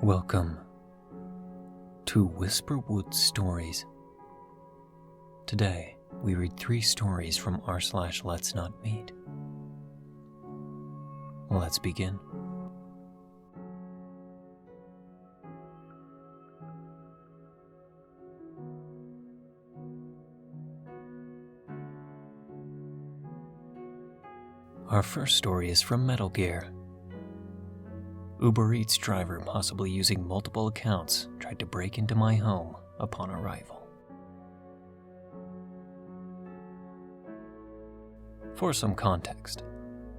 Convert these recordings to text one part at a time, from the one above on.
Welcome to Whisperwood Stories. Today, we read 3 stories from r/LetsNotMeet. Let's begin. Our first story is from Metal Gear. Uber Eats driver, possibly using multiple accounts, tried to break into my home upon arrival. For some context,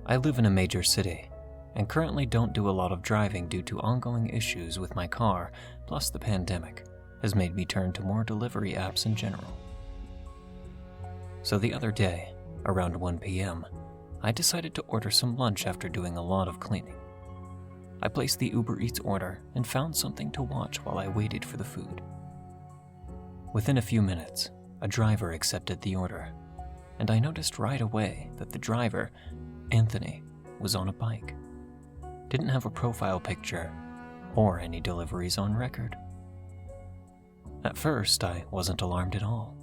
I live in a major city and currently don't do a lot of driving due to ongoing issues with my car, plus the pandemic has made me turn to more delivery apps in general. So the other day, around 1 p.m., I decided to order some lunch after doing a lot of cleaning. I placed the Uber Eats order and found something to watch while I waited for the food. Within a few minutes, a driver accepted the order, and I noticed right away that the driver, Anthony, was on a bike. Didn't have a profile picture or any deliveries on record. At first, I wasn't alarmed at all.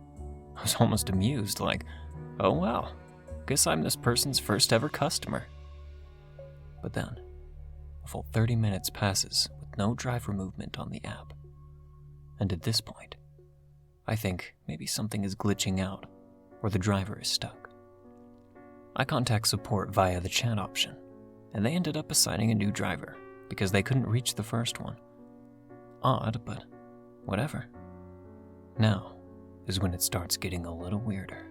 I was almost amused, like, oh wow, guess I'm this person's first ever customer. But then, a full 30 minutes passes with no driver movement on the app. And at this point, I think maybe something is glitching out or the driver is stuck. I contact support via the chat option, and they ended up assigning a new driver because they couldn't reach the first one. Odd, but whatever. Now is when it starts getting a little weirder.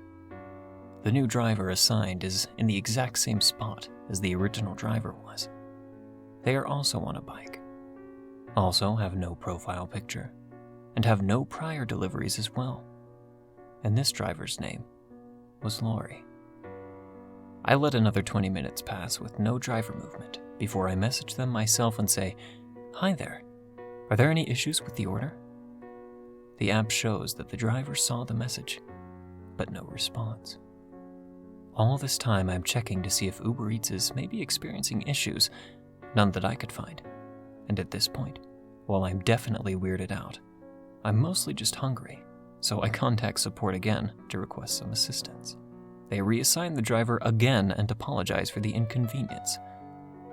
The new driver assigned is in the exact same spot as the original driver was. They are also on a bike, also have no profile picture, and have no prior deliveries as well. And this driver's name was Lori. I let another 20 minutes pass with no driver movement before I message them myself and say, "Hi there, are there any issues with the order?" The app shows that the driver saw the message, but no response. All this time I'm checking to see if Uber Eats is maybe experiencing issues, none that I could find. And at this point, while I'm definitely weirded out, I'm mostly just hungry, so I contact support again to request some assistance. They reassign the driver again and apologize for the inconvenience.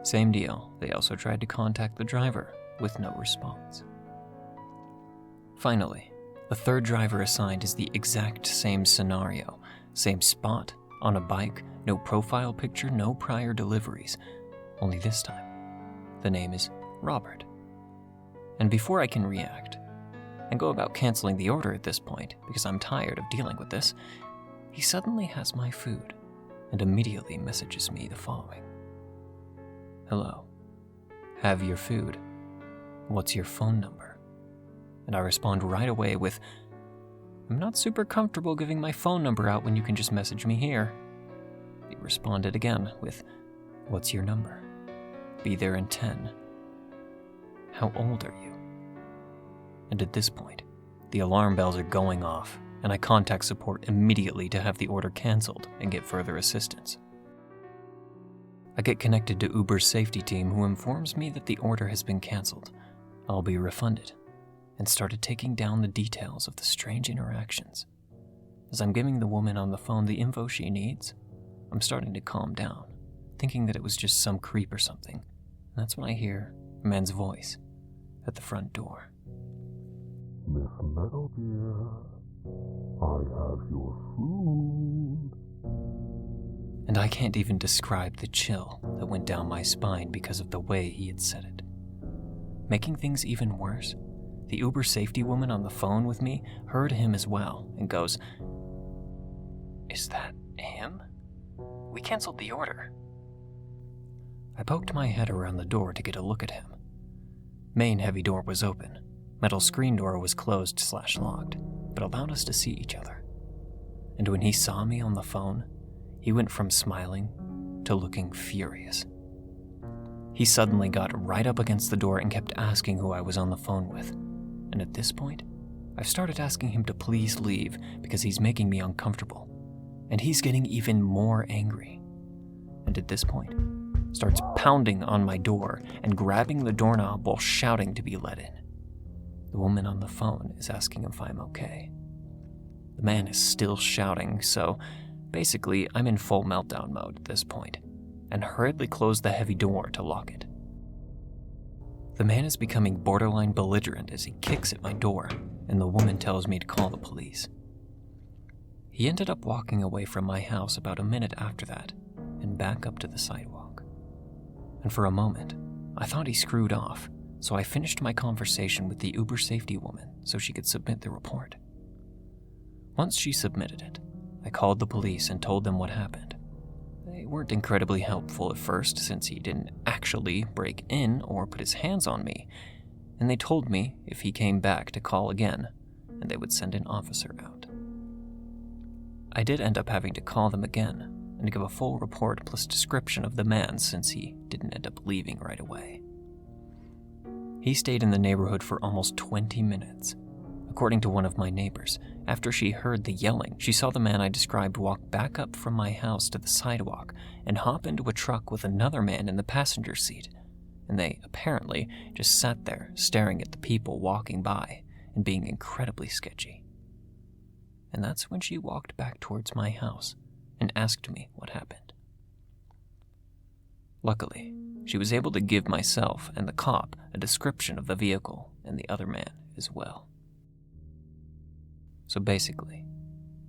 Same deal, they also tried to contact the driver with no response. Finally, the third driver assigned is the exact same scenario, same spot, on a bike, no profile picture, no prior deliveries, only this time the name is Robert. And before I can react and go about canceling the order at this point, because I'm tired of dealing with this, he suddenly has my food and immediately messages me the following. "Hello, have your food. What's your phone number?" And I respond right away with, "I'm not super comfortable giving my phone number out when you can just message me here." He responded again with, "What's your number? Be there in 10. How old are you?" And at this point, the alarm bells are going off, and I contact support immediately to have the order canceled and get further assistance. I get connected to Uber's safety team, who informs me that the order has been canceled. I'll be refunded, and started taking down the details of the strange interactions. As I'm giving the woman on the phone the info she needs, I'm starting to calm down, thinking that it was just some creep or something. And that's when I hear a man's voice at the front door. "Miss Metal Gear, I have your food." And I can't even describe the chill that went down my spine because of the way he had said it. Making things even worse, the Uber safety woman on the phone with me heard him as well and goes, "Is that him? We canceled the order." I poked my head around the door to get a look at him. Main heavy door was open. Metal screen door was closed/locked, but allowed us to see each other. And when he saw me on the phone, he went from smiling to looking furious. He suddenly got right up against the door and kept asking who I was on the phone with. And at this point, I've started asking him to please leave because he's making me uncomfortable. And he's getting even more angry. And at this point, starts pounding on my door and grabbing the doorknob while shouting to be let in. The woman on the phone is asking if I'm okay. The man is still shouting, so basically I'm in full meltdown mode at this point, and hurriedly close the heavy door to lock it. The man is becoming borderline belligerent as he kicks at my door, and the woman tells me to call the police. He ended up walking away from my house about a minute after that, and back up to the sidewalk. And for a moment, I thought he screwed off, so I finished my conversation with the Uber safety woman so she could submit the report. Once she submitted it, I called the police and told them what happened. They weren't incredibly helpful at first since he didn't actually break in or put his hands on me, and they told me if he came back to call again, and they would send an officer out. I did end up having to call them again and give a full report plus description of the man since he didn't end up leaving right away. He stayed in the neighborhood for almost 20 minutes. According to one of my neighbors, after she heard the yelling, she saw the man I described walk back up from my house to the sidewalk and hop into a truck with another man in the passenger seat, and they apparently just sat there staring at the people walking by and being incredibly sketchy. And that's when she walked back towards my house and asked me what happened. Luckily, she was able to give myself and the cop a description of the vehicle and the other man as well. So basically,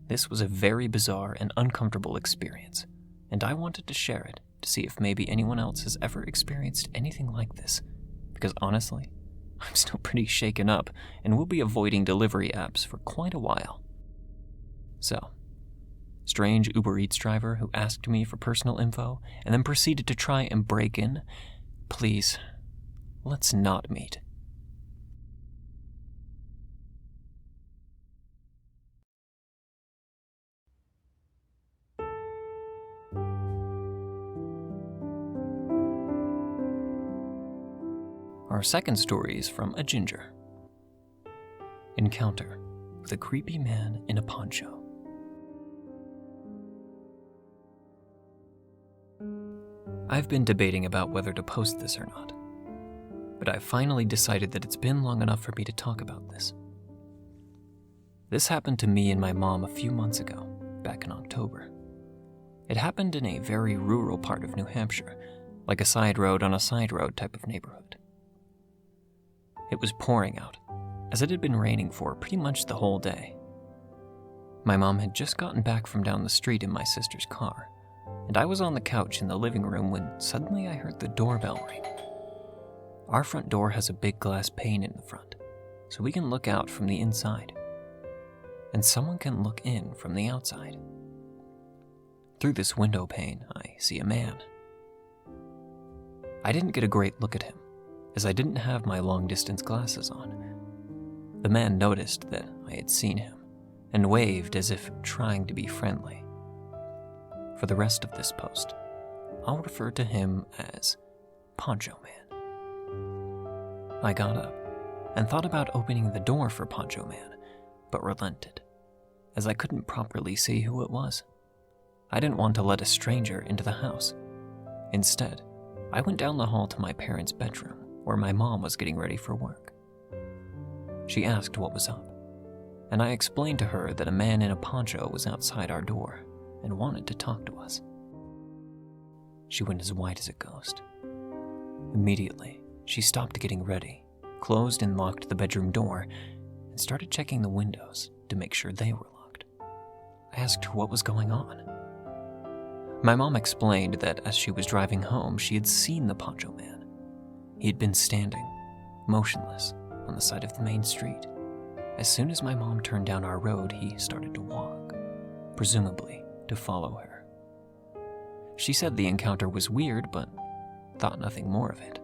this was a very bizarre and uncomfortable experience, and I wanted to share it to see if maybe anyone else has ever experienced anything like this, because honestly, I'm still pretty shaken up and will be avoiding delivery apps for quite a while. So, strange Uber Eats driver who asked me for personal info and then proceeded to try and break in, please, let's not meet. Our second story is from a ginger. Encounter with a creepy man in a poncho. I've been debating about whether to post this or not, but I've finally decided that it's been long enough for me to talk about this. This happened to me and my mom a few months ago, back in October. It happened in a very rural part of New Hampshire, like a side road on a side road type of neighborhood. It was pouring out, as it had been raining for pretty much the whole day. My mom had just gotten back from down the street in my sister's car, and I was on the couch in the living room when suddenly I heard the doorbell ring. Our front door has a big glass pane in the front, so we can look out from the inside, and someone can look in from the outside. Through this window pane, I see a man. I didn't get a great look at him, as I didn't have my long-distance glasses on. The man noticed that I had seen him and waved as if trying to be friendly. For the rest of this post, I'll refer to him as Poncho Man. I got up and thought about opening the door for Poncho Man, but relented, as I couldn't properly see who it was. I didn't want to let a stranger into the house. Instead, I went down the hall to my parents' bedroom, where my mom was getting ready for work. She asked what was up, and I explained to her that a man in a poncho was outside our door and wanted to talk to us. She went as white as a ghost. Immediately, she stopped getting ready, closed and locked the bedroom door, and started checking the windows to make sure they were locked. I asked her what was going on. My mom explained that as she was driving home, she had seen the Poncho Man. He had been standing, motionless, on the side of the main street. As soon as my mom turned down our road, he started to walk, presumably to follow her. She said the encounter was weird, but thought nothing more of it.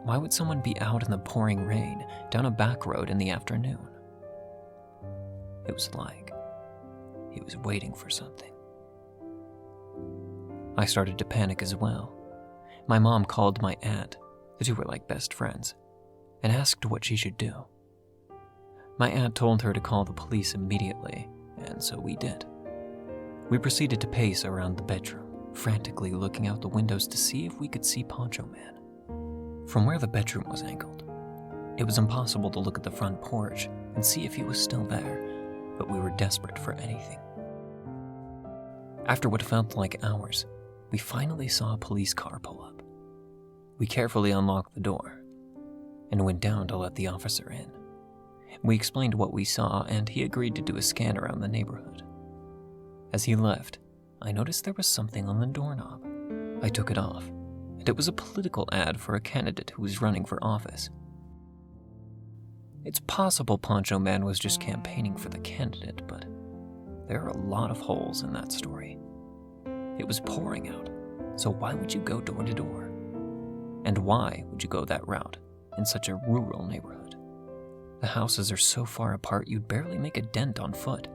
Why would someone be out in the pouring rain down a back road in the afternoon? It was like he was waiting for something. I started to panic as well. My mom called my aunt, the two were like best friends, and asked what she should do. My aunt told her to call the police immediately, and so we did. We proceeded to pace around the bedroom, frantically looking out the windows to see if we could see Poncho Man. From where the bedroom was angled, it was impossible to look at the front porch and see if he was still there, but we were desperate for anything. After what felt like hours, we finally saw a police car pull up. We carefully unlocked the door and went down to let the officer in. We explained what we saw, and he agreed to do a scan around the neighborhood. As he left, I noticed there was something on the doorknob. I took it off, and it was a political ad for a candidate who was running for office. It's possible Poncho Man was just campaigning for the candidate, but there are a lot of holes in that story. It was pouring out, so why would you go door to door? And why would you go that route in such a rural neighborhood? The houses are so far apart you'd barely make a dent on foot.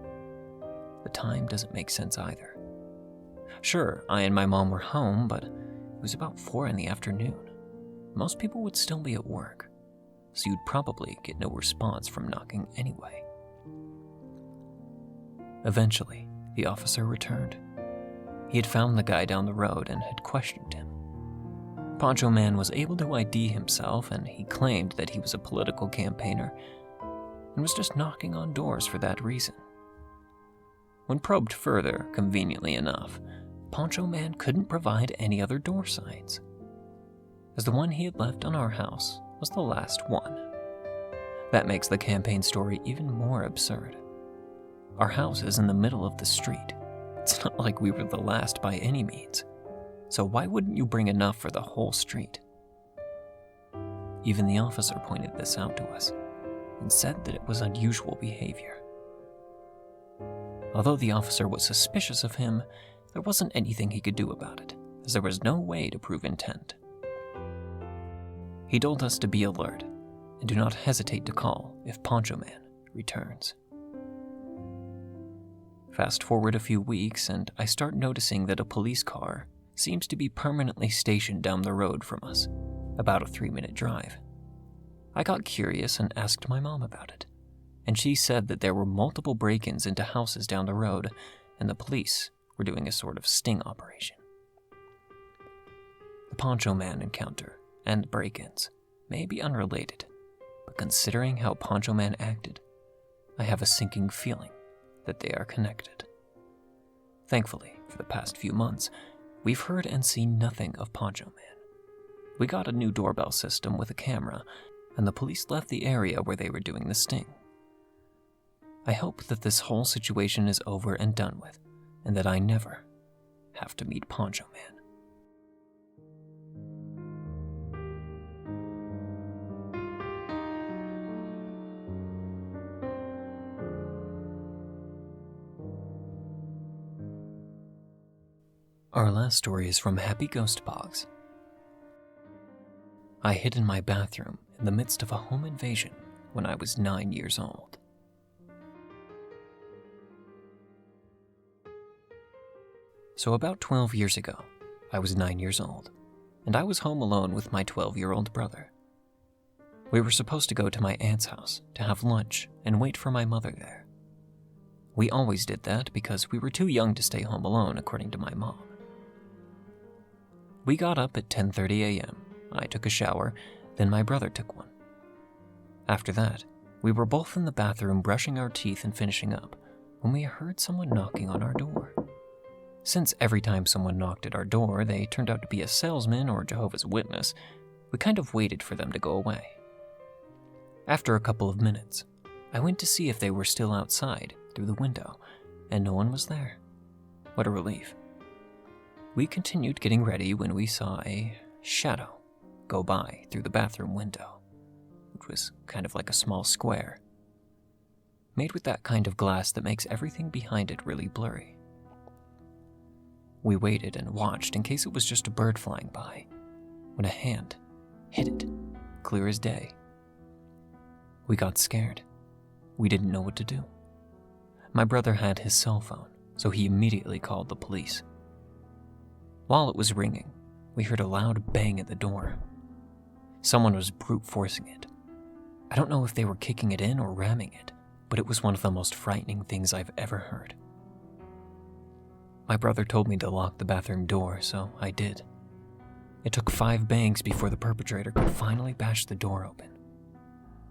The time doesn't make sense either. Sure, I and my mom were home, but it was about 4 in the afternoon. Most people would still be at work, so you'd probably get no response from knocking anyway. Eventually, the officer returned. He had found the guy down the road and had questioned him. Poncho Man was able to ID himself, and he claimed that he was a political campaigner and was just knocking on doors for that reason. When probed further, conveniently enough, Poncho Man couldn't provide any other door signs, as the one he had left on our house was the last one. That makes the campaign story even more absurd. Our house is in the middle of the street. It's not like we were the last by any means, so why wouldn't you bring enough for the whole street? Even the officer pointed this out to us and said that it was unusual behavior. Although the officer was suspicious of him, there wasn't anything he could do about it, as there was no way to prove intent. He told us to be alert and do not hesitate to call if Poncho Man returns. Fast forward a few weeks, and I start noticing that a police car seems to be permanently stationed down the road from us, about a 3-minute drive. I got curious and asked my mom about it, and she said that there were multiple break-ins into houses down the road, and the police were doing a sort of sting operation. The Poncho Man encounter and break-ins may be unrelated, but considering how Poncho Man acted, I have a sinking feeling that they are connected. Thankfully, for the past few months, we've heard and seen nothing of Poncho Man. We got a new doorbell system with a camera, and the police left the area where they were doing the sting. I hope that this whole situation is over and done with, and that I never have to meet Poncho Man. Our last story is from happyghostpogs. I hid in my bathroom in the midst of a home invasion when I was 9 years old. So about 12 years ago, I was 9 years old, and I was home alone with my 12-year-old brother. We were supposed to go to my aunt's house to have lunch and wait for my mother there. We always did that because we were too young to stay home alone, according to my mom. We got up at 10:30 a.m. I took a shower, then my brother took one. After that, we were both in the bathroom brushing our teeth and finishing up when we heard someone knocking on our door. Since every time someone knocked at our door, they turned out to be a salesman or Jehovah's Witness, we kind of waited for them to go away. After a couple of minutes, I went to see if they were still outside through the window, and no one was there. What a relief. We continued getting ready when we saw a shadow go by through the bathroom window, which was kind of like a small square, made with that kind of glass that makes everything behind it really blurry. We waited and watched in case it was just a bird flying by, when a hand hit it, clear as day. We got scared. We didn't know what to do. My brother had his cell phone, so he immediately called the police. While it was ringing, we heard a loud bang at the door. Someone was brute forcing it. I don't know if they were kicking it in or ramming it, but it was one of the most frightening things I've ever heard. My brother told me to lock the bathroom door, so I did. It took 5 bangs before the perpetrator could finally bash the door open.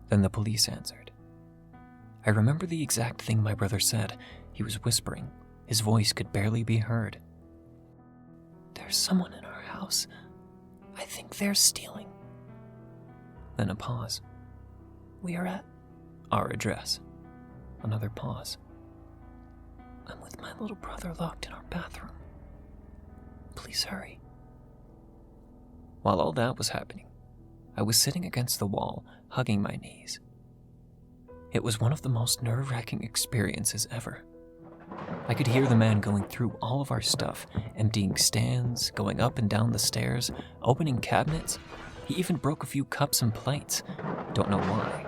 Then the police answered. I remember the exact thing my brother said. He was whispering. His voice could barely be heard. "There's someone in our house. I think they're stealing." Then a pause. "We are at our address." Another pause. "I'm with my little brother locked in our bathroom. Please hurry." While all that was happening, I was sitting against the wall, hugging my knees. It was one of the most nerve-wracking experiences ever. I could hear the man going through all of our stuff, emptying stands, going up and down the stairs, opening cabinets. He even broke a few cups and plates. Don't know why.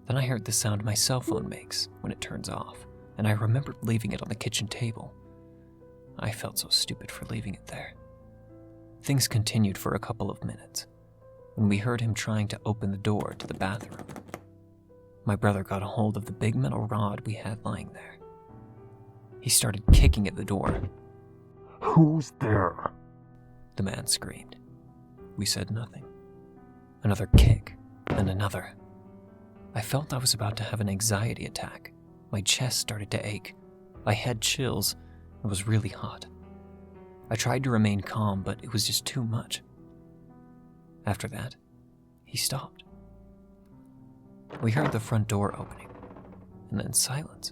Then I heard the sound my cell phone makes when it turns off, and I remembered leaving it on the kitchen table. I felt so stupid for leaving it there. Things continued for a couple of minutes, when we heard him trying to open the door to the bathroom. My brother got a hold of the big metal rod we had lying there. He started kicking at the door. "Who's there?" The man screamed. We said nothing. Another kick, and another. I felt I was about to have an anxiety attack. My chest started to ache. I had chills. It was really hot. I tried to remain calm, but it was just too much. After that, he stopped. We heard the front door opening, and then silence.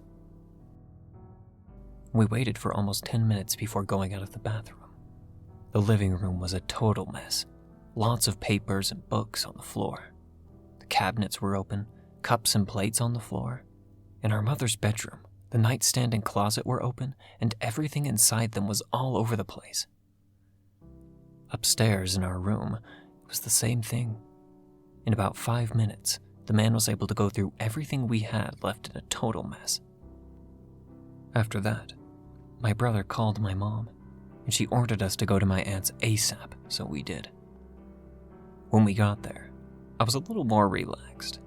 We waited for almost 10 minutes before going out of the bathroom. The living room was a total mess. Lots of papers and books on the floor. The cabinets were open, cups and plates on the floor. In our mother's bedroom, the nightstand and closet were open, and everything inside them was all over the place. Upstairs in our room, it was the same thing. In about 5 minutes, the man was able to go through everything we had left in a total mess. After that, my brother called my mom, and she ordered us to go to my aunt's ASAP, so we did. When we got there, I was a little more relaxed.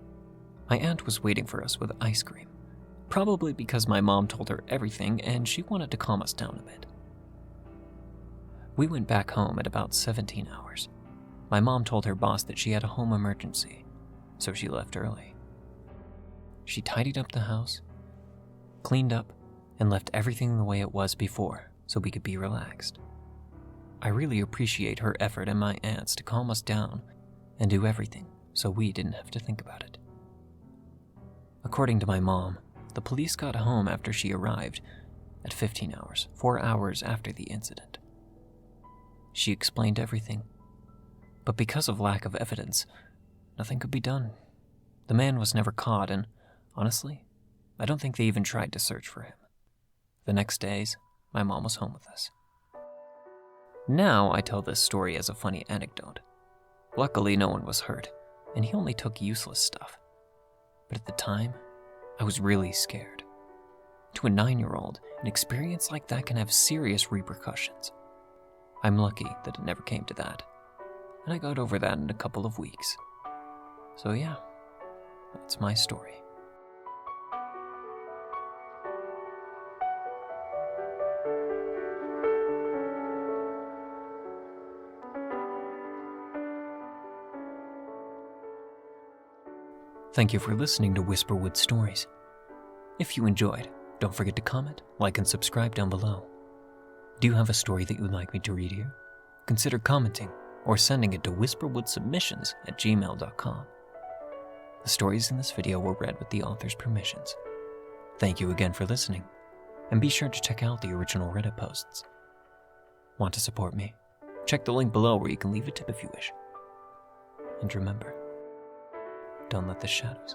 My aunt was waiting for us with ice cream, probably because my mom told her everything and she wanted to calm us down a bit. We went back home at about 17 hours. My mom told her boss that she had a home emergency, so she left early. She tidied up the house, cleaned up, and left everything the way it was before so we could be relaxed. I really appreciate her effort and my aunt's to calm us down and do everything so we didn't have to think about it. According to my mom, the police got home after she arrived at 15 hours, 4 hours after the incident. She explained everything, but because of lack of evidence, nothing could be done. The man was never caught, and honestly, I don't think they even tried to search for him. The next days, my mom was home with us. Now I tell this story as a funny anecdote. Luckily, no one was hurt, and he only took useless stuff. But at the time, I was really scared. To a 9-year-old, an experience like that can have serious repercussions. I'm lucky that it never came to that, and I got over that in a couple of weeks. So yeah, that's my story. Thank you for listening to Whisperwood Stories. If you enjoyed, don't forget to comment, like, and subscribe down below. Do you have a story that you would like me to read here? Consider commenting or sending it to whisperwoodsubmissions@gmail.com. The stories in this video were read with the author's permissions. Thank you again for listening, and be sure to check out the original Reddit posts. Want to support me? Check the link below where you can leave a tip if you wish. And remember, don't let the shadows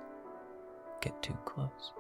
get too close.